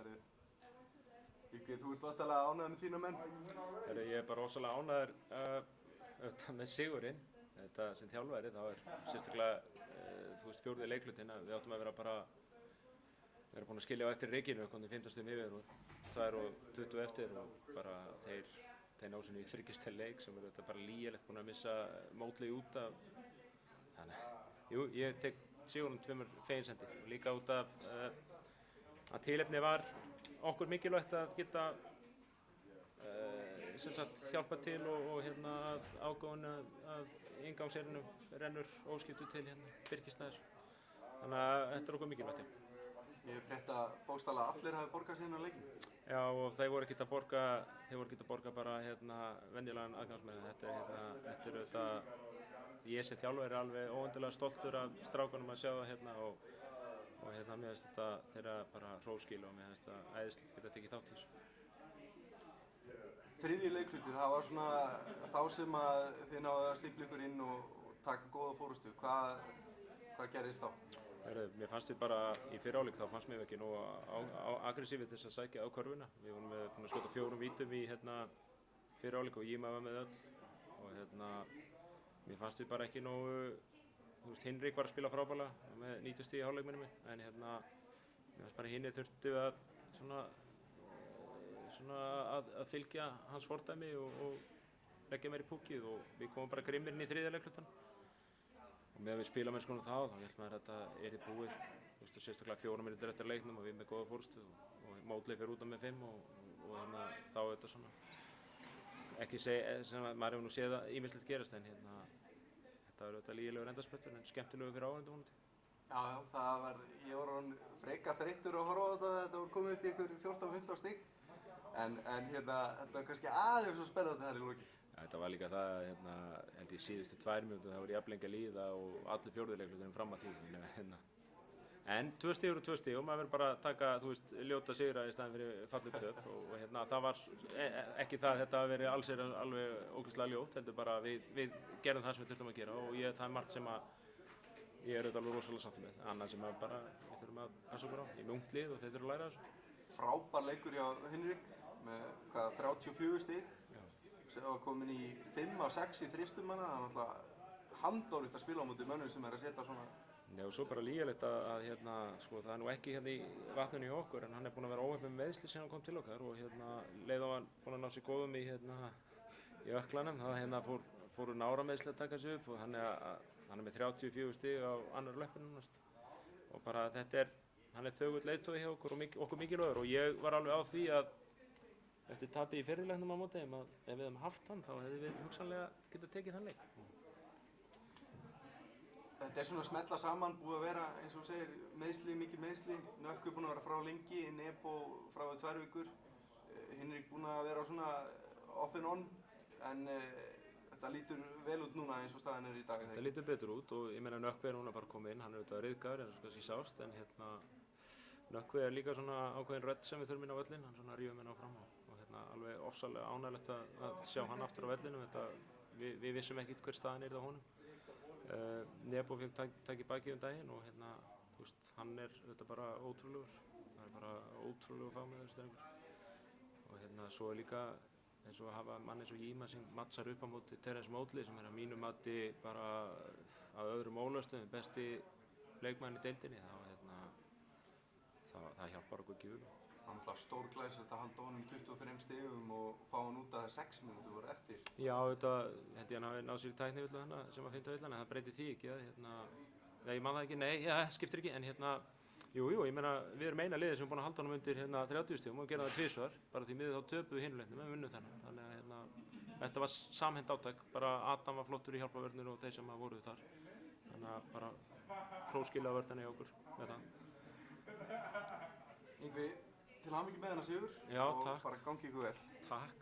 Herri, Ríkey, þú ert vantarlega ánægður með þína menn? Herri, ég bara rosalega ánægður auðvitað með sigurinn. Þetta sem þjálfari þá sérstaklega fjórði leikhlutinn að við áttum að vera búin að skilja á eftir Reykjunu, komið 15 stigum yfir og 2:20 eftir og bara þeir ná sinni í 3 stiga leik sem þetta bara lýgilegt búin að missa Mótli út af. Þannig, jú, ég tek sigurinn 2 feginsendi og líka út af að tilefni var okkur mikilvægt að geta hjálpa til og að ágóðin að inngangserinu rennur óskiptu til Birkisnæðis. Þannig að þetta okkur mikilvægt. Ég hef frétt að bókstaflega allir hafi borgað sig inn á leikinn. Já, og þeir voru ekkert að borga bara venjulegan aðgangsmiða. Þetta er auðvitað, ég sem þjálfari er alveg óendanlega stoltur af strákunum að sjá það og mér finnst þetta þeirra bara hróskil og mér finnst þetta æðislegt að geta tekið þátt í þessu. Þriðji leikhlutinn, það var svona þá sem að þið náðu að stífla ykkur inn og taka góða fórustu. Hvað gerðist þá? Mér fannst við bara í fyrri hálfleik þá fannst mér ekki nógu aggressífir til þess að sækja á körfuna. Við vorum búin að skjóta 4 vítum í fyrri hálfleik og Jima var með öll og mér fannst við bara ekki nógu. Hinrik var að spila frábærlega með 90 stig í hálfleikminni en mér fannst bara hinni þurftu að fylgja hans fordæmi og leggja meir í púkið og við komum bara grimmir inn í þriðja leiklutan. Og meðan við spilamennskunum þá hélt maður að þetta yrði búið. Sérstaklega 4 mínútur eftir leiknum og við með góða fórustu og Mótli fer út af með 5 og þá er þetta svona ekki segja sem maður hefur nú séð að ýmislegt gerast en þetta var auðvitað lygilegur endasprettur en skemmtilegur fyrir áhorfendur vonandi. Já, ég var orðinn freka þreyttur að horfa á þetta var komið upp í ykkur 14-15 stig. En þetta var kannski aðeins svo spennandi þar í lokin. Ja, þetta var líka það, held ég síðustu 2 mínútur, það var jafn lengi að líða og allir fjórði leikhlutinn fram að því. En 2 stig eru 2 stig og maður verður bara að taka, ljóta sigra í staðinn fyrir fallið töp og það var ekki það að þetta hafi verið alls alveg ógeðslega ljótt, heldur bara við gerðum það sem við þurftum að gera og það er margt sem að ég er auðvitað alveg rosalega sáttur með, annað sem að bara við þurfum að passa okkur á. Ég er ungt lið og þeir þurfum að læra þessu. Frábær leikur hjá Hinrik með 34 stig sem var komin í 5 af 6 í þristum hana, það er náttúrulega handónýtt að spila á móti mönnum sem er að setja svona. Já, og svo bara lýgilegt að það er nú ekki í vatninu hjá okkur en hann er búinn að vera óheppinn með meiðsli síðan hann kom til okkar og leið á hann búinn að ná sér góðum í ökklanum, þá fóru nárameiðsli að taka sig upp og hann er með 34 stig á annar löppinu og bara hann er þögull leiðtogi hjá okkur og okkur mikilvægur og ég var alveg á því að eftir tapið í fyrri leiknum á móti þeim að ef við hefðum haft hann þá hefðum við hugsanlega getað tekið þann leik. Þetta er svona að smella saman, búið að vera, eins og þú segir, meiðsli, mikið meiðsli. Nökkvi búinn að vera frá lengi, Nebo frá 2 vikur. Hinrik búinn að vera svona off and on, en þetta lítur vel út núna eins og staðan er í dag. Þetta lítur betur út og ég meina Nökkvi er núna bara komið inn, hann er auðvitað ryðgaður eins og kannski sást, en Nökkvi er líka svona ákveðin rödd sem við þurfum inn á völlinn, hann svona rífur minna áfram og alveg ofsalega ánægilegt að sjá hann aftur á vellinum. Við vissum ekkert hver staðan yrði á honum. Nebo fekk takk í bakið daginn og hann er auðvitað bara ótrúlegur. Það er bara ótrúlegur fagmaður strengur. Og svo er líka eins og að hafa mann eins og Jima sem matchar upp á móti Terence Mótli sem er að mínu mati bara að öðrum ólöstum besti leikmaður í deildinni. Það hjálpar okkur gífurlega. Það er náttúrulega stórglæsilegt að halda honum í 23 stigum og fá hann út að 6 mínútur voru eftir. Já, auðvitað held ég að hann hafi náð sér í tæknivillu hana sem var 5. villan en það breytir því ekki ég man það ekki, skiptir ekki en jú, ég meina við erum eina liðið sem er búin að halda honum undir 30 stigum og gera það tvisvar bara því miður þá töpuðu hinu leiknum en við unnum þennan. Þannig að þetta var samhent átak, bara Adam var flottur í hjálparvörninu og þeir sem voru þar. Þannig að bara hróskilja vörðina í okkur með það. Yngvi, til hamingju með þennan sigur og bara gangi ykkur vel. Takk.